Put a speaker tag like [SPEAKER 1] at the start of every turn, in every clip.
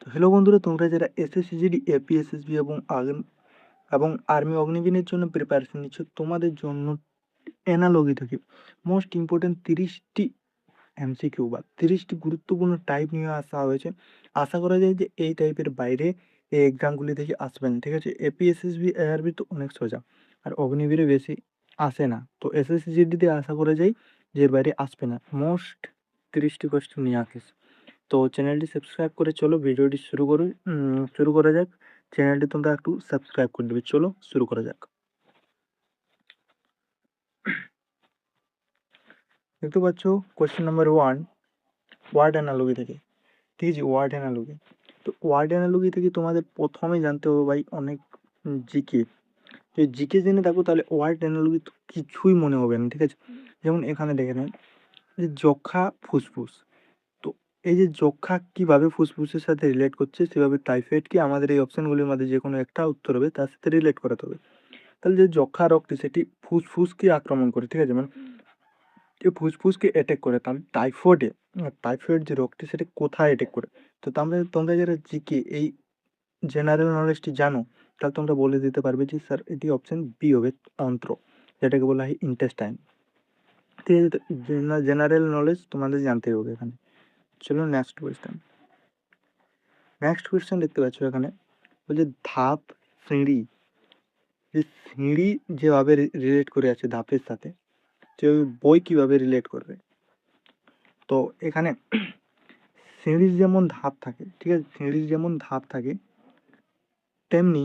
[SPEAKER 1] তো হ্যালো বন্ধুরা, তোমরা যারা এসএসসি, এপিএসএসবি এবং আর্মি অগ্নিবীরের জন্য প্রিপারেশন নিচ্ছ, তোমাদের জন্য অ্যানালজি থেকে মোস্ট ইম্পর্টেন্ট 30টি এমসিকিউ বা 30টি গুরুত্বপূর্ণ টাইপ নিয়ে আসা হয়েছে। আশা করা যায় যে এই টাইপের বাইরে এই এক্সামগুলি থেকে আসবে না, ঠিক আছে? এপিএসএসবি এআরবি তো অনেক সোজা, আর অগ্নিবীরে বেশি আসে না। তো এসএসসি আশা করা যায় যে এর বাইরে আসবে না। মোস্ট 30টি কোয়েশ্চেন নিয়ে আসে। তো চ্যানেলটি সাবস্ক্রাইব করে চলো ভিডিওটি শুরু করা যাক। চ্যানেলটি তোমরা একটু সাবস্ক্রাইব করে দেবে। চলো শুরু করা যাক। দেখতে পাচ্ছ কোয়েশ্চেন নাম্বার 1 ওয়ার্ড অ্যানালজি থেকে, ঠিক আছে? ওয়ার্ড অ্যানালজি, তো ওয়ার্ড অ্যানালজি থেকে তোমাদের প্রথমে জানতে হবে ভাই অনেক জিকে। যদি জিকে জেনে থাকো তাহলে ওয়ার্ড অ্যানালজি তো কিছুই মনে হবে না, ঠিক আছে? যেমন এখানে দেখে নেন যে যক্ষা ফুসফুস। তো এই যে যক্ষা কিভাবে ফুসফুসের সাথে রিলেট করছে, সেভাবে টাইফয়েড কি আমাদের এই অপশনগুলির মধ্যে যে কোনো একটা উত্তর হবে, তার সাথে রিলেট করাতে হবে। তাহলে যে যক্ষা রোগটি সেটি ফুসফুসকে আক্রমণ করে, ঠিক আছে? মানে যে ফুসফুসকে অ্যাটাক করে, তাহলে টাইফয়েড যে রোগটি সেটা কোথায় অ্যাটাক করে? তো তোমরা যারা জিকে এই জেনারেল নলেজটি জানো, তাহলে তোমরা বলে দিতে পারবে যে স্যার এটি অপশন বি হবে, অন্ত্র, যেটাকে বলা হয় ইন্টেস্টাইন। ঠিক আছে, জেনারেল নলেজ তোমাদের জানতে হবে এখানে। চলো নেক্সট কোয়েশ্চেন দেখতে পাচ্ছ এখানে, বলছে ধাপ, সিঁড়ি। যে সিঁড়ি যেভাবে রিলেট করে আছে ধাপের সাথে, যে বই কিভাবে রিলেট করবে? তো এখানে সিঁড়ির যেমন ধাপ থাকে, ঠিক আছে? সিঁড়ির যেমন ধাপ থাকে, তেমনি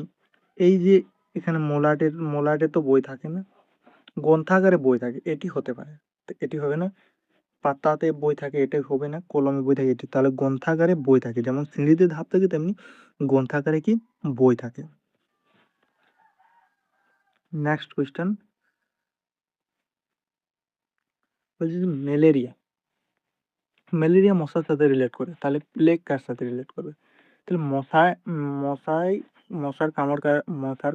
[SPEAKER 1] এই যে এখানে মলাটে তো বই থাকে না, গ্রন্থাগারে বই থাকে, এটি হতে পারে। তো এটি হবে না। পাতাতে বই থাকে, এটা হবে না। কলমে বই থাকে, এটি তাহলে গ্রন্থাগারে বই থাকে। যেমন সিঁড়িতে ধাপ থাকে, তেমনি গ্রন্থাগারে কি বই থাকে। নেক্সট কোয়েশ্চেন বলছে যে ম্যালেরিয়া মশার সাথে রিলেট করে, তাহলে প্লেগ কার সাথে রিলেট করবে? তাহলে মশায় মশার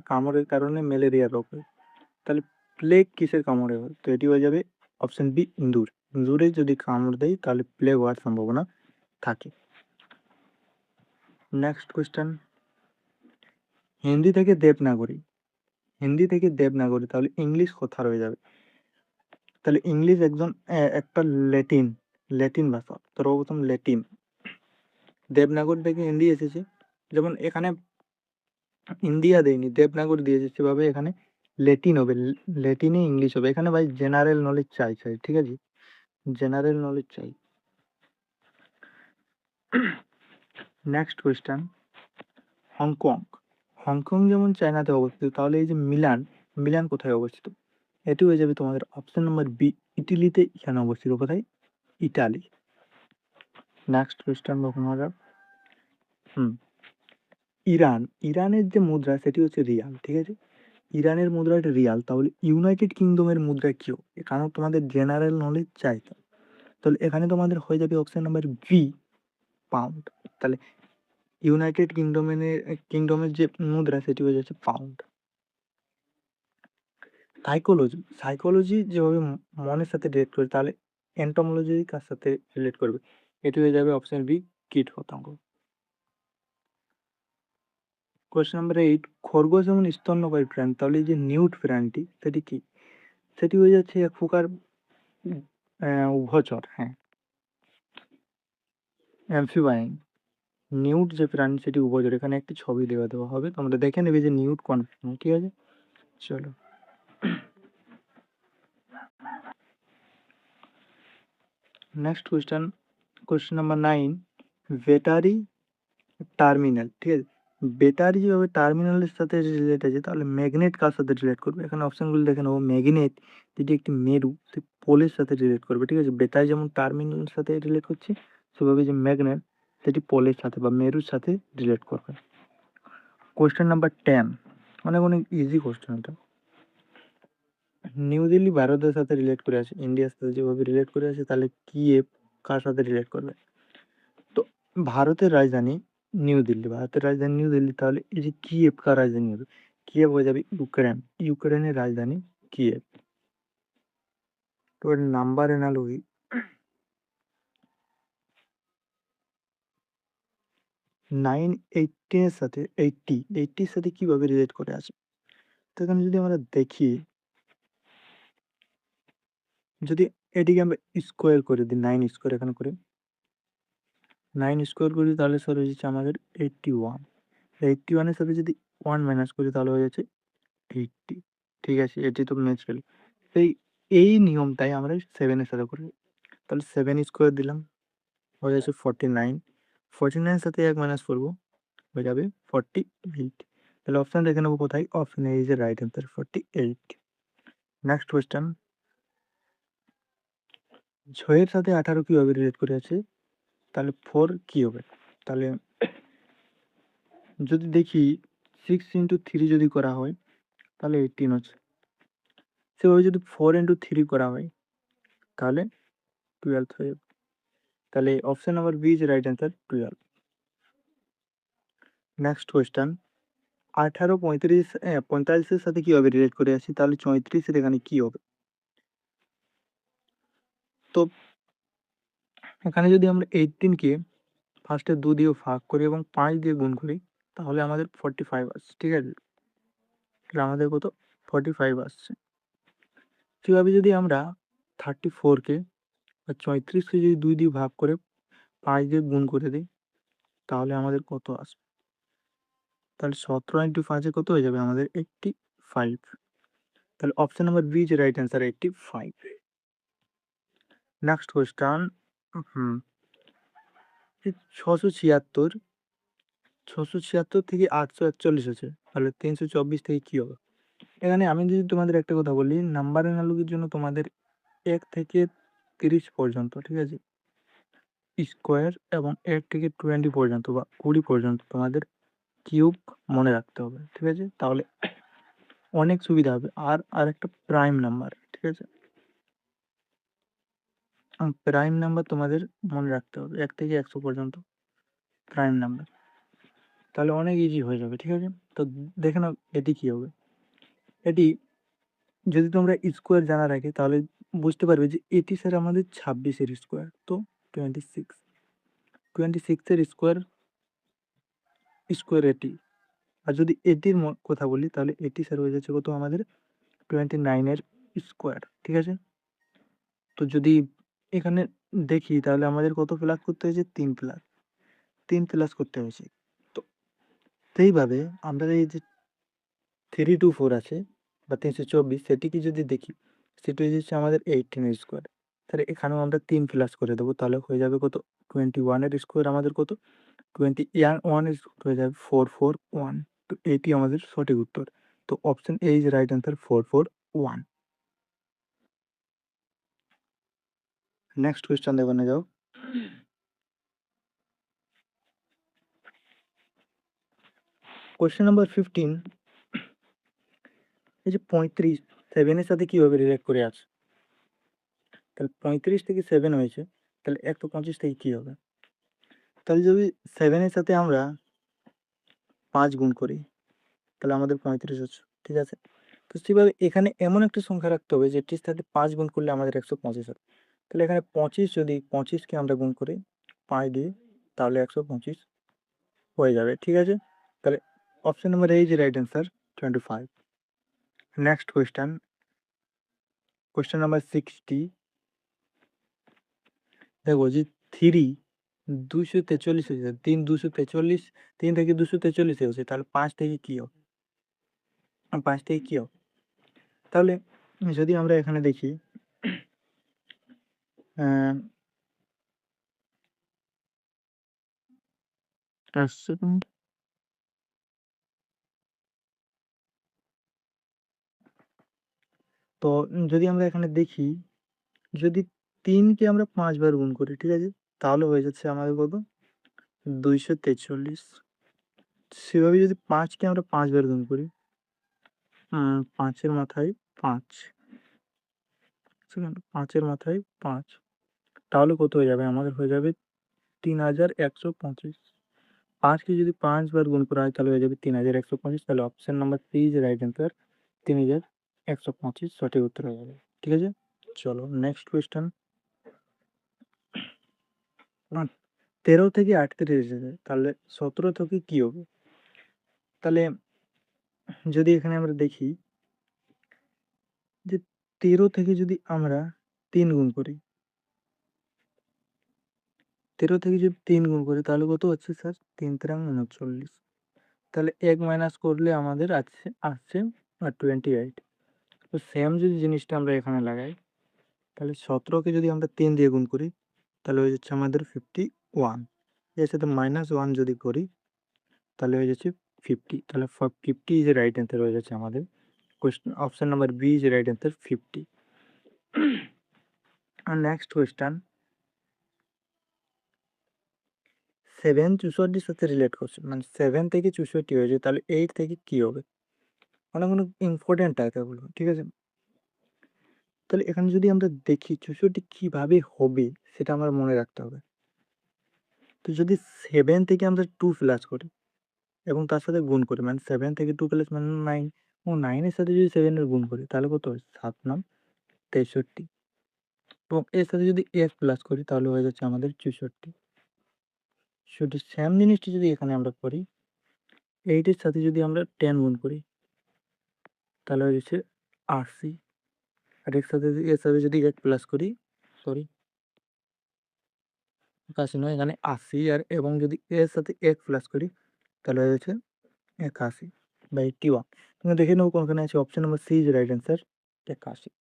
[SPEAKER 1] কামড়ের কারণে ম্যালেরিয়া রোগ হয়। তাহলে প্লেগ কিসের কামড়ে হয়? তো এটি হয়ে যাবে অপশন বি, ইঁদুরে যদি কামড় দেয় তাহলে প্লেগ হওয়ার সম্ভাবনা থাকে। নেক্সট কোয়েশ্চেন, হিন্দি থেকে দেবনাগরী। তাহলে ইংলিশ কোথা রয়ে যাবে? তাহলে ইংলিশ একটা ল্যাটিন ভাষা। সর্বপ্রথম ল্যাটিন, দেবনাগরী থেকে হিন্দি এসেছে। যেমন এখানে ইন্ডিয়া দেয়নি, দেবনাগরী দিয়েছে, সেভাবে এখানে ল্যাটিন হবে, ল্যাটিনে ইংলিশ হবে। এখানে ভাই জেনারেল নলেজ চাই, ঠিক আছে? জেনারেল নলেজ চাই। Next question, Hong Kong. হংকং যেমন চায়নাতে অবস্থিত, তাহলে এই যে মিলান কোথায় অবস্থিত? এটি হয়ে যাবে তোমাদের অপশন নাম্বার বি, ইটালিতে এখানে অবস্থিত। কোথায়? ইটালি। নেক্সট কোয়েশ্চেন লক্ষ্য করা যাক। ইরানের যে মুদ্রা সেটি হচ্ছে রিয়াল, ঠিক আছে? ইরানের মুদ্রাটা রিয়াল, তাহলে ইউনাইটেড কিংডমের মুদ্রা কি হবে? কারণ তোমাদের জেনারেল নলেজ চাই। তাহলে এখানে তোমাদের হয়ে যাবে অপশন নাম্বার বি, পাউন্ড। তাহলে ইউনাইটেড কিংডমের যে মুদ্রা সেটি হয়ে যাচ্ছে পাউন্ড। সাইকোলজি যেভাবে মনের সাথে রিলেট করে, তাহলে এন্টোমোলজি কার সাথে রিলেট করবে? এটি হয়ে যাবে অপশন বি, কীট পতঙ্গ। কোয়েশ্চেন নাম্বার 8, খরগোশ যেমন স্তন্যপায়ী প্রাণী, তাহলে এই যে নিউট প্রাণীটি সেটি কি? সেটি হয়ে যাচ্ছে এক প্রকার উভচর, হ্যাঁ, অ্যাম্ফিবায়ান। নিউট যে প্রাণী সেটি উভচর। এখানে একটি ছবি দেওয়া হবে, তোমরা দেখে নেবে যে নিউট কোন প্রাণী, ঠিক আছে? চলো next question number 9, battery terminal, ঠিক আছে? ব্যাটারি যেভাবে টার্মিনালের সাথে রিলেট আছে, তাহলে ম্যাগনেট কার সাথে রিলেট করবে? এখানে অপশনগুলো দেখে নেবো। ম্যাগনেট যেটি একটি মেরু, সে পোলের সাথে রিলেট করবে, ঠিক আছে? ব্যাটারি যেমন টার্মিনালের সাথে রিলেট করছে, সেভাবে যে ম্যাগনেট সেটি পোলের সাথে বা মেরুর সাথে রিলেট করবে। কোয়েশ্চেন নাম্বার 10, অনেক ইজি কোয়েশ্চেন এটা। নিউ দিল্লি ভারতের সাথে রিলেট করে আছে, ইন্ডিয়ার সাথে যেভাবে রিলেট করে আছে, তাহলে কিয়েভ কার সাথে রিলেট করবে? তো ভারতের রাজধানী নিউ দিল্লি, তাহলে এই যে কিয়েভ কার রাজধানী হবে? কিয়েভ হয়ে যাবে ইউক্রেনের রাজধানী কিয়েভ। তো নাম্বার এনালজি, 9 18 এর সাথে 80 এর সাথে কিভাবে রিলেট করে আছে? তো এখানে যদি আমরা দেখি, যদি এটিকে আমরা স্কোয়ার করে দিই, 9 স্কোয়ার এখানে করি, 9 স্কোয়ার করি তাহলে স্যার হয়ে যাচ্ছে আমাদের 81। 81 এর সাথে যদি 1 মাইনাস করি তাহলে হয়ে যাচ্ছে 80। ঠিক আছে, এটি তো ন্যাচারাল। এই এই নিয়মটাই আমরা 7 এর সাথে করি। তাহলে 7 স্কোয়ার দিলাম, হয়ে যাচ্ছে 49। 49 এর সাথে 1 মাইনাস করবো, হয়ে যাবে 48। তাহলে অপশন দেখে নেবো কোথায়? Option A is a right answer, 48। Next question, 6 এর সাথে 18 কিভাবে রিলেট করে আছে? তাহলে 4 কি হবে? তাহলে যদি দেখি 6 ইন্টু 3 যদি করা হয় তাহলে 18 হচ্ছে। সেভাবে যদি 4 ইন্টু 3 করা হয় তাহলে 12 হয়ে যাবে। তাহলে option number B is right answer, 12। Next question, 18 45 এর সাথে কিভাবে রিলেট করে আছি? তাহলে 34 এর এখানে কি হবে? তো এখানে যদি আমরা 18 কে ফার্স্টে 2 দিয়ে ভাগ করি এবং 5 দিয়ে গুণ করি তাহলে আমাদের 45 আসছে। ঠিক আছে, তাহলে আমাদের কত? 45 আসছে। সেভাবে যদি আমরা 34 কে বা 34 কে যদি 2 দিয়ে ভাগ করে 5 দিয়ে গুণ করে দিই তাহলে আমাদের কত আসবে? তাহলে 17 ইন্টু 5 এ কত হয়ে যাবে আমাদের? 85। তাহলে option number B is right answer, 85। Next question, hmm 676 থেকে 841 আছে, তাহলে 324 থেকে কি হবে? এখানে আমি যদি তোমাদের একটা কথা বলি, নাম্বার অ্যানালজির জন্য তোমাদের 1 থেকে 30 পর্যন্ত, ঠিক আছে, স্কোয়ার এবং 1 থেকে 20 পর্যন্ত বা 20 পর্যন্ত তোমাদের কিউব মনে রাখতে হবে। ঠিক আছে, তাহলে অনেক সুবিধা হবে। আর একটা প্রাইম নাম্বার, ঠিক আছে, প্রাইম নাম্বার তোমাদের মনে রাখতে হবে 1 থেকে 100 পর্যন্ত প্রাইম নাম্বার, তাহলে অনেক ইজি হয়ে যাবে। ঠিক আছে, তো দেখে নাও এটি কি হবে। এটি যদি তোমরা স্কোয়ার জানা রাখে তাহলে বুঝতে পারবে যে এটি স্যার আমাদের 26-এর স্কোয়ার, তো 26। 26-এর স্কোয়ার এটি। আর যদি এটির কথা বলি তাহলে এটি স্যার হয়ে যাচ্ছে কত আমাদের? 29-এর স্কোয়ার। ঠিক আছে, তো যদি এখানে দেখি তাহলে আমাদের কত প্লাস করতে হয়েছে? 3 প্লাস করতে হয়েছে। তো সেইভাবে আমরা এই যে 324 আছে বা 324 সেটিকে যদি দেখি, সেটি হয়ে যাচ্ছে আমাদের 18-এর স্কোয়ার। তাহলে এখানেও আমরা 3 প্লাস করে দেবো, তাহলে হয়ে যাবে কত? 21-এর স্কোয়ার আমাদের কত? 21 হয়ে যাবে 441। তো এটি আমাদের সঠিক উত্তর। তো option A is right answer, 441। Next question দেখো না যাও। কোয়েশ্চেন নাম্বার 15, এই যে 35 7 এর সাথে কিভাবে রিলেট করে আছে? তাহলে 35 থেকে 7 হয়েছে, তাহলে 125 থেকে কি হবে? তাহলে যদি 7 এর সাথে আমরা 5 গুণ করি তাহলে আমাদের 35 হচ্ছে। ঠিক আছে, তো সেভাবে এখানে এমন একটা সংখ্যা রাখতে হবে যেটির সাথে 5 গুণ করলে আমাদের 125 হবে। তাহলে এখানে 25, যদি 25 কে আমরা গুণ করি 5 দিয়ে তাহলে 125 হয়ে যাবে। ঠিক আছে, তাহলে option number A is right answer, 25। Next question, question number 60, দেখো যে 3 243 হয়েছে, 3 243, 3 থেকে 243 হয়েছে, তাহলে 5 থেকে কি হবে? 5 থেকে কি হবে? তাহলে যদি আমরা এখানে দেখি, এক সেকেন্ড, তো যদি আমরা এখানে দেখি, যদি 3 কে আমরা 5 বার গুণ করি, ঠিক আছে, তাহলে হয়ে যাচ্ছে আমাদের কত? 243। সেভাবে যদি 5 কে আমরা 5 বার গুণ করি, 5 এর মাথায় 5, সেকেন্ড 5 এর মাথায় 5, তাহলে কত হয়ে যাবে? আমাদের হয়ে যাবে 3125। 5 কে যদি 5 বার গুণ করা হয় তাহলে হয়ে যাবে 3125। তাহলে option number C is right answer, 3125 সঠিক উত্তর হয়ে যাবে। ঠিক আছে, চলো নেক্সট কোয়েশ্চেন। 13 থেকে 38 এসেছে, তাহলে 17 থেকে কি হবে? তাহলে যদি এখানে আমরা দেখি যে 13 থেকে যদি আমরা 3 গুণ করি, 13 থেকে যদি 3 গুণ করি তাহলে কত হচ্ছে স্যার? 3 তেরং 39। তাহলে 1 মাইনাস করলে আমাদের আসছে 28। তো সেম যদি জিনিসটা আমরা এখানে লাগাই, তাহলে 17কে যদি আমরা 3 দিয়ে গুণ করি তাহলে হয়ে যাচ্ছে আমাদের 51। এর সাথে -1 যদি করি তাহলে হয়ে যাচ্ছে 50। তাহলে 50 ইজ এ রাইট অ্যান্সার হয়ে যাচ্ছে আমাদের। Question option number B is a right answer, 50। আর নেক্সট কোয়েশ্চেন 7 64 সাথে রিলেট করছে, মানে 7 থেকে 64 হয়েছে, তাহলে 8 থেকে কি হবে? অনেক অনেক ইম্পর্টেন্ট টাকাগুলো, ঠিক আছে? তাহলে এখানে যদি আমরা দেখি 64 কিভাবে হবে সেটা আমার মনে রাখতে হবে। তো যদি 7 থেকে আমরা 2 প্লাস করি এবং তার সাথে গুণ করি, মানে 7 থেকে 2 প্লাস মানে 9, এবং 9 এর সাথে যদি 7 এর গুণ করি তাহলে কত হয়? 7 9 63, এবং এর সাথে যদি 1 প্লাস করি তাহলে হয়ে যাচ্ছে আমাদের 64। শুধু সেম জিনিসটি যদি এখানে আমরা করি, 8 এর সাথে যদি আমরা 10 গুণ করি তাহলে হয়ে যাচ্ছে 80, আর এর সাথে যদি 1 প্লাস করি, সরি 81 নয়, এখানে 80, আর এবং যদি এর সাথে 1 প্লাস করি তাহলে হয়ে যাচ্ছে 81/81। তুমি দেখে নেবো কোনখানে আছে। Option number C is right answer, 81।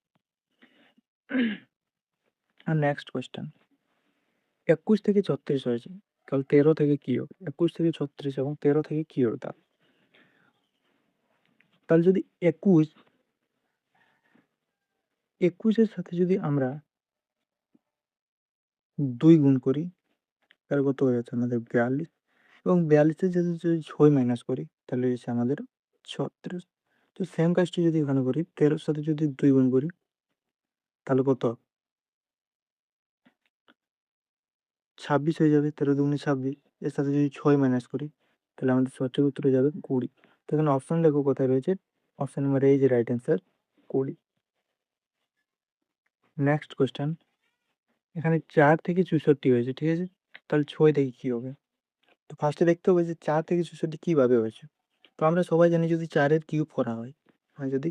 [SPEAKER 1] আর নেক্সট কোয়েশ্চেন 21 থেকে 36 হয়েছে, তাহলে 13 থেকে কি হবে? 21 থেকে 36 এবং 13 থেকে কি হবে? তাহলে যদি 21 এর সাথে যদি আমরা 2 গুণ করি তাহলে কত হয়ে যাচ্ছে আমাদের? 42, এবং 42 যদি 6 মাইনাস করি তাহলে হচ্ছে আমাদের 36। তো সেম কাজটি যদি এখানে করি, 13 সাথে যদি 2 গুণ করি তাহলে কত? 26 হয়ে যাবে। 13 দুগুণে 26, এর সাথে যদি 6 মাইনাস করি তাহলে আমাদের সঠিক উত্তর হয়ে যাবে 20। তো এখানে অপশন দেখো কোথায় রয়েছে, option number A is right answer, 20। Next question এখানে 4 থেকে 64 হয়েছে, ঠিক আছে? তাহলে 6 থেকে কি হবে? তো ফার্স্টে দেখতে হবে যে 4 থেকে 64 কিভাবে হয়েছে। তো আমরা সবাই জানি যদি 4 এর কিউব করা হয়, মানে যদি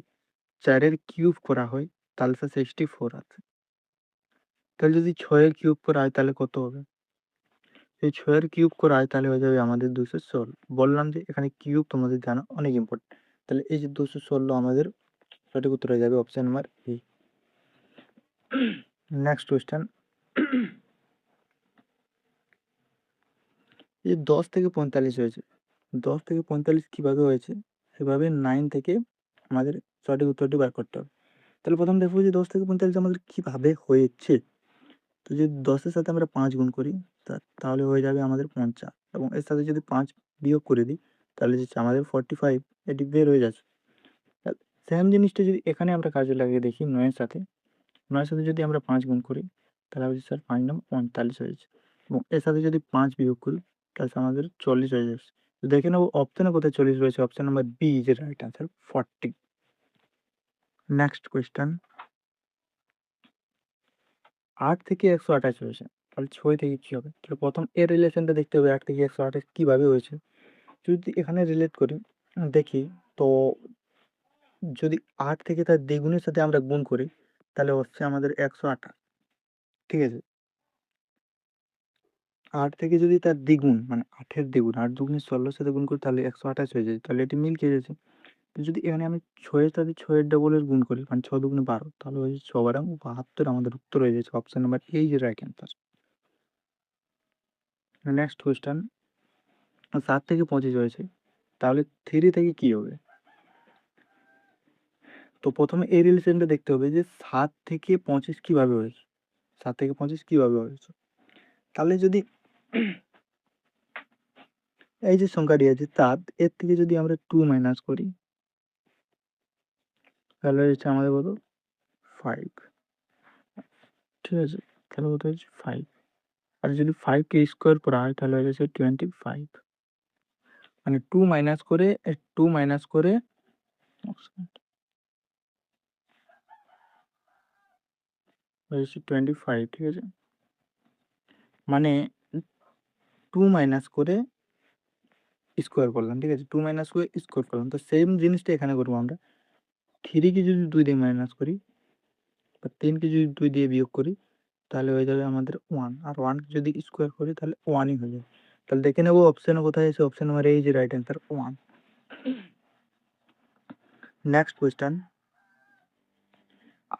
[SPEAKER 1] 4 এর কিউব করা হয় তাহলে স্যার 64 আছে। তাহলে যদি 6 এর কিউব করা হয় তাহলে কত হবে? এই 6 এর কিউব করা হয় তাহলে হয়ে যাবে আমাদের 216। বললাম যে এখানে কিউব তোমাদের জানা অনেক ইম্পর্টেন্ট। তাহলে এই যে 216 আমাদের সঠিক উত্তর হয়ে যাবে অপশন নাম্বার এ। নেক্সট কোয়েশ্চেন এই যে 10 থেকে 45 হয়েছে, 10 থেকে 45 কিভাবে হয়েছে সেভাবে 9 থেকে আমাদের সঠিক উত্তরটি বার করতে হবে। তাহলে প্রথম দেখবো যে 10 থেকে 45 আমাদের কিভাবে হয়েছে। তো যদি 10 এর সাথে আমরা 5 গুণ করি তাহলে হয়ে যাবে আমাদের 50, এবং এর সাথে যদি 5 বিয়োগ করে দিই তাহলে হচ্ছে আমাদের 45, এটি বের হয়ে যাচ্ছে। সেম জিনিসটা যদি এখানে আমরা কাজে লাগিয়ে দেখি 9 এর সাথে, 9 এর সাথে যদি আমরা 5 গুণ করি তাহলে হচ্ছে স্যার 5 9 45 হয়েছে, এবং এর সাথে যদি 5 বিয়োগ করি তাহলে আমাদের 40 হয়ে যাচ্ছে। তো দেখে নেবো অপশনে কোথায় 40 রয়েছে, অপশন নাম্বার বি ইজ এর রাইট অ্যান্সার, 40। নেক্সট কোয়েশ্চেন 8 থেকে 128 হয়েছে, তাহলে 6 থেকে কি হবে? তাহলে প্রথম এর রিলেশনটা দেখতে হবে 8 থেকে 128 কিভাবে হয়েছে। যদি এখানে রিলেট করি, দেখি, তো যদি 8 থেকে তার দ্বিগুণের সাথে আমরা গুণ করি তাহলে হচ্ছে আমাদের 128, ঠিক আছে? 8 থেকে যদি তার দ্বিগুণ মানে 8 এর দ্বিগুণ, 8 দুগুণে 16 এর সাথে গুণ করি তাহলে 128 হয়ে যায়, তাহলে এটি মিল খেয়ে যাচ্ছে। তো যদি এখানে আমি 6 এর সাথে 6 এর ডবলের গুণ করি, মানে 6 দুগুণে 12, তাহলে হয়ে যাচ্ছে 6 বারং 72, আমাদের উত্তর হয়ে যাচ্ছে option number A is right answer. Next question 7 থেকে 25 হয়েছে, তাহলে 3 থেকে কি হবে? তো প্রথমে এই রিলেশনটা দেখতে হবে যে 7 থেকে 25 কিভাবে হয়েছে, 7 থেকে 25 কিভাবে হয়েছে। তাহলে যদি এই যে সংখ্যাটি আছে 7, এর থেকে যদি আমরা 2 মাইনাস করি তাহলে হচ্ছে আমাদের কত? 5, ঠিক আছে? তাহলে কত হচ্ছে 5, আর যদি 5 কে স্কোয়ার করা হয় তাহলে হয়ে যাচ্ছে 25, মানে 2 মাইনাস করে 2 মাইনাস করে হয়ে যাচ্ছে 25, ঠিক আছে? মানে টু মাইনাস করে স্কোয়ার করলাম, ঠিক আছে, টু মাইনাস করে স্কোয়ার করলাম। তো সেম জিনিসটা এখানে করবো আমরা। থ্রিকে যদি 2 দিয়ে মাইনাস করি বা 3কে যদি 2 দিয়ে বিয়োগ করি তাহলে হয়ে যাবে আমাদের 1, আর 1কে যদি স্কোয়ার করি তাহলে 1ই হয়ে যাবে। তাহলে দেখে নেবো অপশানে কোথায় আছে, অপশান নাম্বার এই যে রাইট অ্যান্সার 1। নেক্সট কোয়েশ্চেন,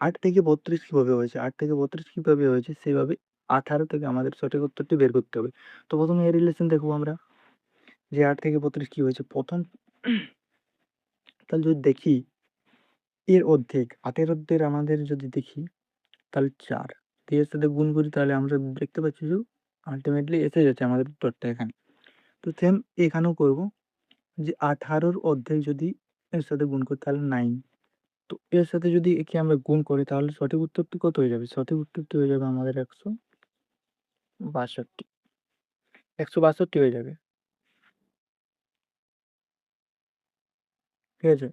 [SPEAKER 1] 8 থেকে 32 কীভাবে হয়েছে? 8 থেকে 32 কীভাবে হয়েছে সেভাবে 18 থেকে আমাদের সঠিক উত্তরটি বের করতে হবে। তো প্রথমে এই রিলেশন দেখবো আমরা যে 8 থেকে 32 কী হয়েছে। প্রথম তাহলে যদি দেখি এর অর্ধেক, 8 এর অর্ধেক আমাদের যদি দেখি তাহলে 4 দিয়ে এর সাথে গুণ করি তাহলে আমরা দেখতে পাচ্ছি যে আলটিমেটলি এসে যাচ্ছে আমাদের উত্তরটা এখানে। তো সেম এখানেও করব যে 18-র অর্ধেক যদি এর সাথে গুণ করি তাহলে 9। তো এর সাথে যদি একে আমরা গুণ করি তাহলে সঠিক উত্তরটি কত হয়ে যাবে? সঠিক উত্তরটি হয়ে যাবে আমাদের 162, 162 হয়ে যাবে, ঠিক আছে।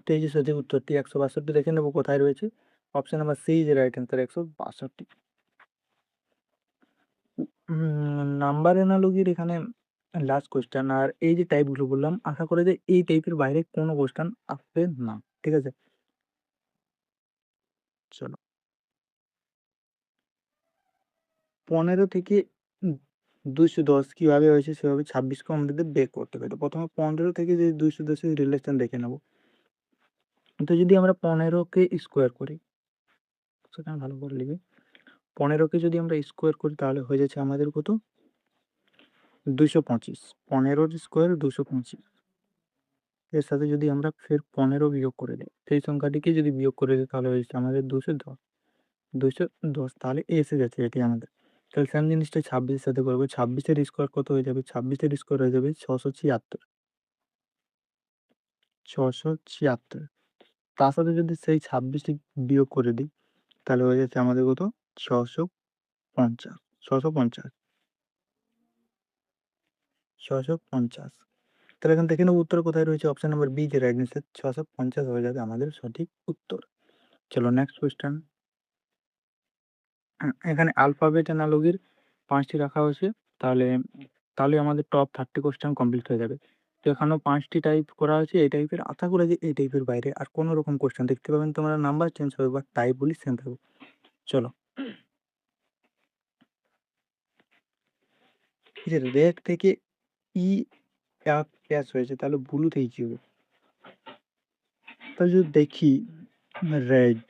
[SPEAKER 1] তো এই যে সঠিক উত্তরটি 162 দেখে নেবো কোথায় রয়েছে। অপশন নাম্বার সি যে রাইট অ্যান্সার 162। নাম্বার অ্যানালজির এখানে লাস্ট কোয়েশ্চেন। আর এই যে টাইপগুলো বললাম আশা করি যে এই টাইপের বাইরে কোনো কোয়েশ্চেন আসবে না, ঠিক আছে। চলো, 15 থেকে 210 কিভাবে হয়েছে সেভাবে 26কে আমাদের বের করতে হবে। তো প্রথমে 15 থেকে যে 210 এর রিলেশন দেখে নেব। তো যদি আমরা 15কে স্কোয়ার করি, সেখানে ভালো করে লিখি, 15কে যদি আমরা স্কোয়ার করি তাহলে হয়ে যাচ্ছে আমাদের কত? 225। 15-র স্কোয়ার 225। এর সাথে যদি আমরা ফের 15 বিয়োগ করে দিই, সেই সংখ্যাটিকে যদি বিয়োগ করে দিই তাহলে হয়ে যাচ্ছে আমাদের 210। 210 তাহলে এসে গেছে এটি আমাদের। তাহলে সেম জিনিসটা 26-এর সাথে করবো। 26-এর স্কোয়ার কত হয়ে যাবে? 26-এর স্কোয়ার হয়ে যাবে 676। 676, তার সাথে যদি সেই 26টি বিয়োগ করে দিই তাহলে হয়ে যাচ্ছে আমাদের কত? 650। 650, 650। তাহলে এখান থেকে নেব উত্তর কোথায় রয়েছে। অপশন নাম্বার বি যে রাইট অ্যান্সার 650 হয়ে যাবে আমাদের সঠিক উত্তর। চলো নেক্সট কোয়েশ্চেন। এখানে আলফাবেট অ্যানালজির 5টি রাখা হয়েছে। তাহলে তাহলে আমাদের টপ 30 কোয়েশ্চেন কমপ্লিট হয়ে যাবে। তো এখানেও 5টি টাইপ করা হয়েছে এই টাইপের। আশা করি যে এই টাইপের বাইরে আর কোনো রকম কোয়েশ্চেন দেখতে পাবেন তোমরা, নাম্বার চেঞ্জ হবে বা টাইপগুলি সেম থাকবে। চলো, এই যে রেড থেকে ই এফ এস হয়েছে তাহলে ব্লু থেকে কী হবে? তাহলে যদি দেখি রেড,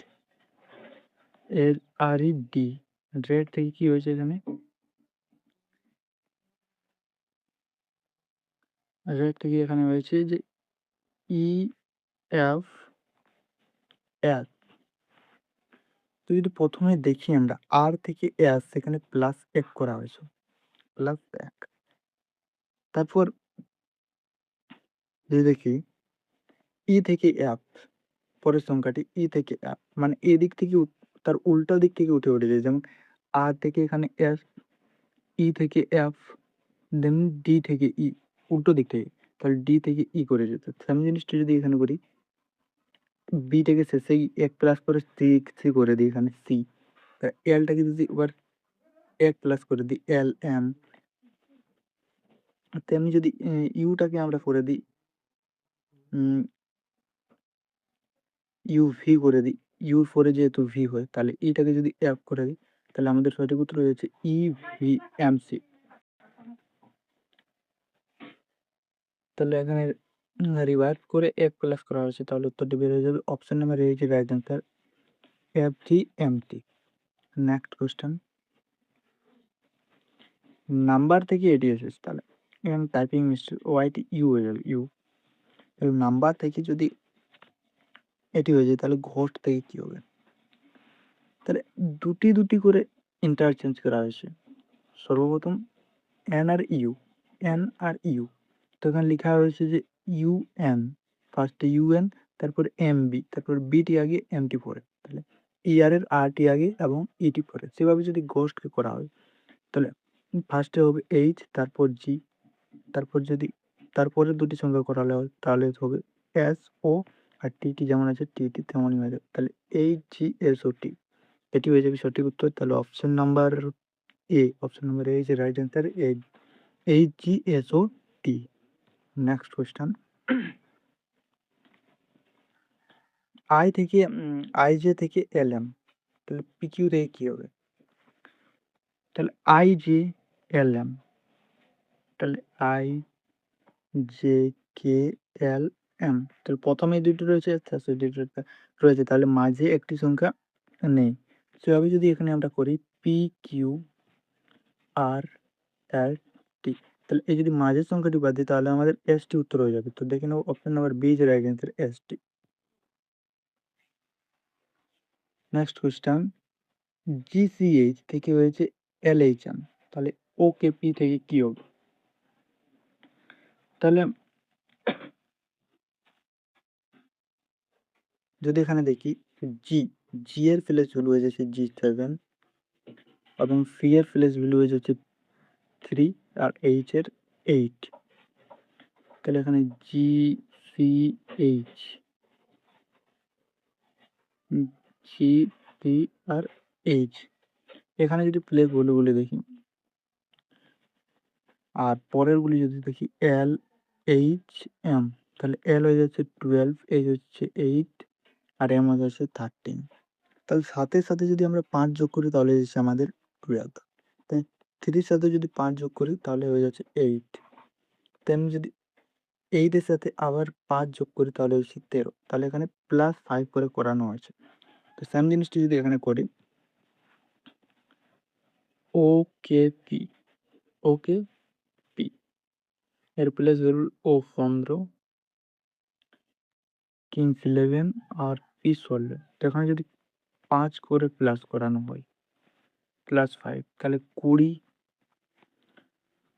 [SPEAKER 1] এর আর ই ডি, রেড থেকে কি হয়েছে এখানে? রেড থেকে এখানে হয়েছে যে ই এফ এস। তো যদি প্রথমে দেখি আমরা আর থেকে এস সেখানে প্লাস 1 করা হয়েছে, প্লাস 1। তারপর যদি দেখি ই থেকে এফ, পরের সংখ্যাটি ই থেকে এফ মানে এদিক থেকে তার উল্টা দিক থেকে উঠে উঠেছে। যেমন আর থেকে এখানে এস, ই থেকে এফ, দেন ডি থেকে ই, উল্টো দিক থেকে। তাহলে ডি থেকে ই করে যেত। সেম জিনিসটা যদি এখানে করি, বি থেকে শেষেই 1 প্লাস করে সি করে দিই এখানে সি। এলটাকে যদি এবার 1 প্লাস করে দিই এল এম। তেমনি যদি ইউটাকে আমরা করে দিই ইউ ভি করে দিই, ইউর পরে যেহেতু ভি হয় তাহলে ইটাকে যদি এফ করে দিই তাহলে আমাদের সঠিক উত্তর হয়ে যাচ্ছে ই ভি এম সি। তাহলে এখানে রিভার্স করে এফ প্লাস করা হয়েছে তাহলে উত্তরটি বের হয়ে যাবে অপশন নাম্বার এই যে right answer F T M T. Next question, number থেকে এটি এসেছে তাহলে এখানে টাইপিং মিস্টেক ওয়াইটি ইউ হয়ে যাবে ইউ। নাম্বার থেকে যদি এটি হয়ে যায় তাহলে ঘোস্ট থেকে কি হবে? তাহলে দুটি দুটি করে ইন্টারচেঞ্জ করা হয়েছে। সর্বপ্রথম N R U, N R U. তো এখানে লেখা হয়েছে যে ইউ এন, ফার্স্টে ইউ এন, তারপর এম বি, তারপর বিটি আগে এমটি পরে, তাহলে ইয়ার এর আরটি আগে এবং ইটি পরে। সেভাবে যদি ঘোস্টকে করা হয় তাহলে ফার্স্টে হবে এইচ, তারপর জি, তারপর যদি তারপরে দুটি সংখ্যা করালে হয় তাহলে হবে এস ও, আর টিটি যেমন আছে টিটি তেমনই হয়ে যাবে। তাহলে এইচ জি এস ও টি, এটি হয়ে যাবে সঠিক উত্তর। তাহলে option number A, option number A is right answer. HGSOT। Next question, IJ থেকে LM, তাহলে PQ থেকে কি হবে? তাহলে IJLM, তাহলে IJKLM, তাহলে প্রথমে দুটো রয়েছে, শেষে দুটো রয়েছে, তাহলে মাঝে একটি সংখ্যা নেই। সেভাবে যদি এখানে আমরা করি PQRLT, তাহলে এই যদি মাঝের সংখ্যাটি বাদ দিই তাহলে আমাদের ST উত্তর হয়ে যাবে। তো দেখে নেব option number B is right answer, ST। Next question, GCH থেকে হয়েছে LHM, তাহলে OKP থেকে কি হবে? তাহলে যদি এখানে দেখি জি এর প্লেস ভ্যালু হয়ে যাচ্ছে G7 এবং সি এর প্লেস ভ্যালু হয়ে যাচ্ছে 3 আর এইচ এর 8। তাহলে এখানে GCH, G আর এইচ, এখানে যদি প্লেস ভ্যালুগুলি দেখি আর পরেরগুলি যদি দেখি LHM, তাহলে L হয়ে যাচ্ছে 12, এইচ হচ্ছে 8 আর M হয়ে যাচ্ছে 13। তাহলে সাথে সাথে যদি আমরা 5 যোগ করি তাহলে হয়ে যাচ্ছে আমাদের 12। তাই 3 সাথে যদি 5 যোগ করি তাহলে হয়ে যাচ্ছে 8। তেমনি যদি 8 এর সাথে আবার 5 যোগ করি তাহলে হচ্ছে 13। তাহলে এখানে +5 করে করানো হয়েছে। তো সেম জিনিসটি যদি এখানে করি OKP, এর প্লেস ভ্যালু O15, কিংস 11 আর P16। তো এখানে যদি 5 করে প্লাস করানো হয় +5, তাহলে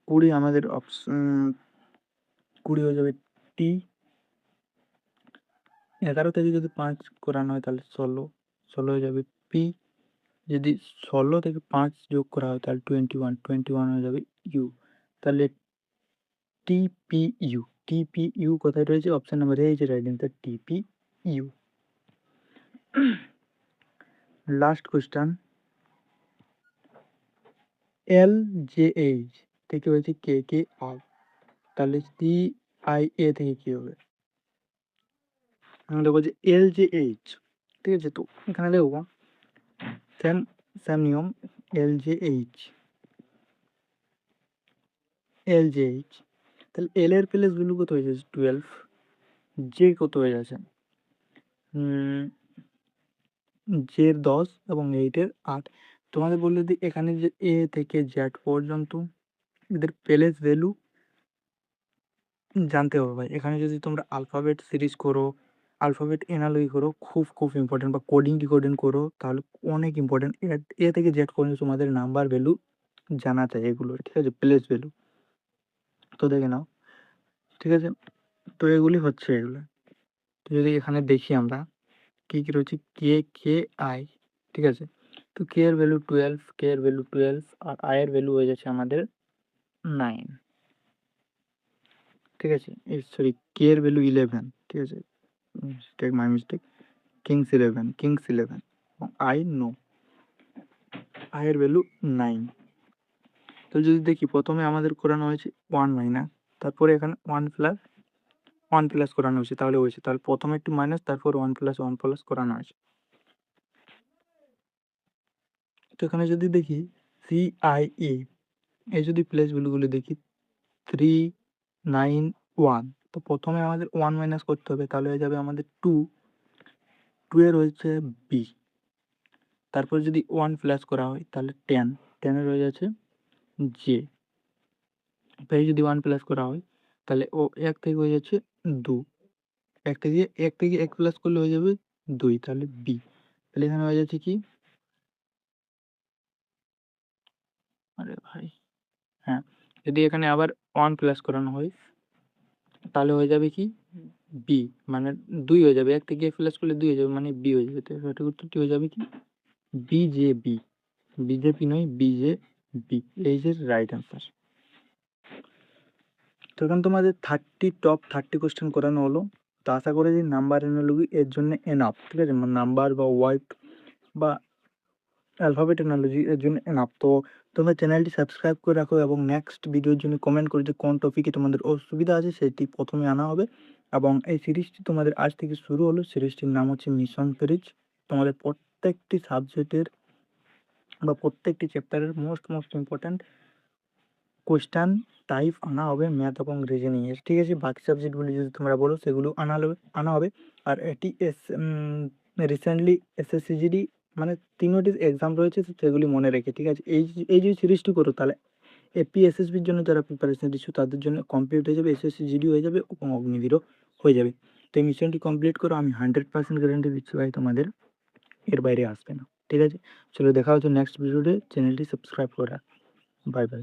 [SPEAKER 1] 20 আমাদের অপশন 20 হয়ে যাবে T। 11 থেকে যদি 5 করানো হয় তাহলে 16 হয়ে যাবে P। যদি 16 থেকে 5 যোগ করা হয় তাহলে 21 হয়ে যাবে U। তাহলে TPU কোথায় রয়েছে? Option number A is right answer, TPU। Last question, LJH থেকে হয়েছে KKR, তাহলে CIA থেকে কি হবে? আমরা বলছি LJH, ঠিক আছে? তো এখানে দেখবো সেম নিয়ম, LJH, তাহলে L এর প্লেস ভ্যালু কত হয়ে যাচ্ছে 12, জে কত হয়ে যাচ্ছে জে এর 10 এবং 8 এর 8। তোমাদের বললে যে এখানে যে A থেকে Z পর্যন্ত এদের প্লেস ভ্যালু জানতে হবে ভাই। এখানে যদি তোমরা আলফাবেট সিরিজ করো, আলফাবেট এনালজি করো, খুব ইম্পর্টেন্ট, বা কোডিং ডিকোডিং করো তাহলে অনেক ইম্পর্টেন্ট। এ থেকে জেড পর্যন্ত তোমাদের নাম্বার ভ্যালু জানা চাই এগুলোর, ঠিক আছে? প্লেস ভ্যালু তো দেখে নাও, ঠিক আছে? তো এগুলি হচ্ছে এগুলো। তো যদি এখানে দেখি আমরা কি কি রয়েছে, KKI, ঠিক আছে? তো কে এর ভ্যালু 12, আর আই এর ভ্যালু হয়ে যাচ্ছে আমাদের 9, ঠিক আছে? সরি, কে এর ভ্যালু 11, ঠিক আছে? মাই মিস্টেক, কিংস 11 এবং আই এর ভ্যালু 9। তো যদি দেখি প্রথমে আমাদের করানো হয়েছে 1 মাইনাস, তারপরে এখানে 1 প্লাস করানো হয়েছে, তাহলে প্রথমে একটু মাইনাস, তারপর 1 প্লাস করানো হয়েছে। তো এখানে যদি দেখি CIE, এই যদি প্লেস ভ্যালুগুলো দেখি 3, 9, 1, তো প্রথমে আমাদের 1 মাইনাস করতে হবে, তাহলে হয়ে যাবে আমাদের 2 এর হয়েছে বি। তারপর যদি 1 প্লাস করা হয় তাহলে 10 এর হয়ে যাচ্ছে জে। তাই যদি 1 প্লাস করা হয় তাহলে ও 1 থেকে হয়ে যাচ্ছে 2, 1 থেকে 1 প্লাস করলে হয়ে যাবে 2, তাহলে বি। তাহলে এখানে হয়ে যাচ্ছে কি, আরে ভাই, হ্যাঁ, যদি এখানে আবার 1 প্লাস করানো হয় তাহলে হয়ে যাবে কি বি, মানে 2 হয়ে যাবে। 1 থেকে প্লাস করলে 2 হয়ে যাবে, মানে বি হয়ে যাবে। তো সঠিক উত্তরটি হয়ে যাবে কি বিজেপি। বিজেপি নয়, বিজেপি, এই যে রাইট অ্যান্সার। তো এখন তোমাদের টপ 30 কোশ্চেন করানো হলো। তো আশা করি যে নাম্বার এনালজি এর জন্য এনাফ, ঠিক আছে? নাম্বার বা ওয়ার্ড বা অ্যালফাবেট অ্যানালজি এর জন্য এনাফ। তো তোমরা চ্যানেলটি সাবস্ক্রাইব করে রাখো এবং নেক্সট ভিডিওর জন্য কমেন্ট করে যে কোন টপিকে তোমাদের অসুবিধা আছে সেটি প্রথমে আনা হবে। এবং এই সিরিজটি তোমাদের আজ থেকে শুরু হলো। সিরিজটির নাম হচ্ছে মিশন সিরিজ। তোমাদের প্রত্যেকটি সাবজেক্টের বা প্রত্যেকটি চ্যাপ্টারের মোস্ট ইম্পর্ট্যান্ট কোয়েশ্চেন টাইপ আনা হবে ম্যাথ এবং রিজনিং এর, ঠিক আছে? বাকি সাবজেক্টগুলি যদি তোমরা বলো সেগুলো আনা হবে। আর এটি রিসেন্টলি এসএসসিজিডি মানে 3টি এক্সাম রয়েছে, তো সেগুলি মনে রেখে, ঠিক আছে? এই যে সিরিজটি করো তাহলে এপি এসএসবির জন্য যারা প্রিপারেশন দিচ্ছ তাদের জন্য কমপ্লিট হয়ে যাবে, এসএসসি জিডি হয়ে যাবে এবং অগ্নিবীরও হয়ে যাবে। তো এই মিশনটি কমপ্লিট করো, আমি 100% গ্যারান্টি দিচ্ছি ভাই তোমাদের এর বাইরে আসবে না, ঠিক আছে? চলো দেখা হচ্ছে নেক্সট ভিডিওতে, চ্যানেলটি সাবস্ক্রাইব করে রাখ। Bye bye.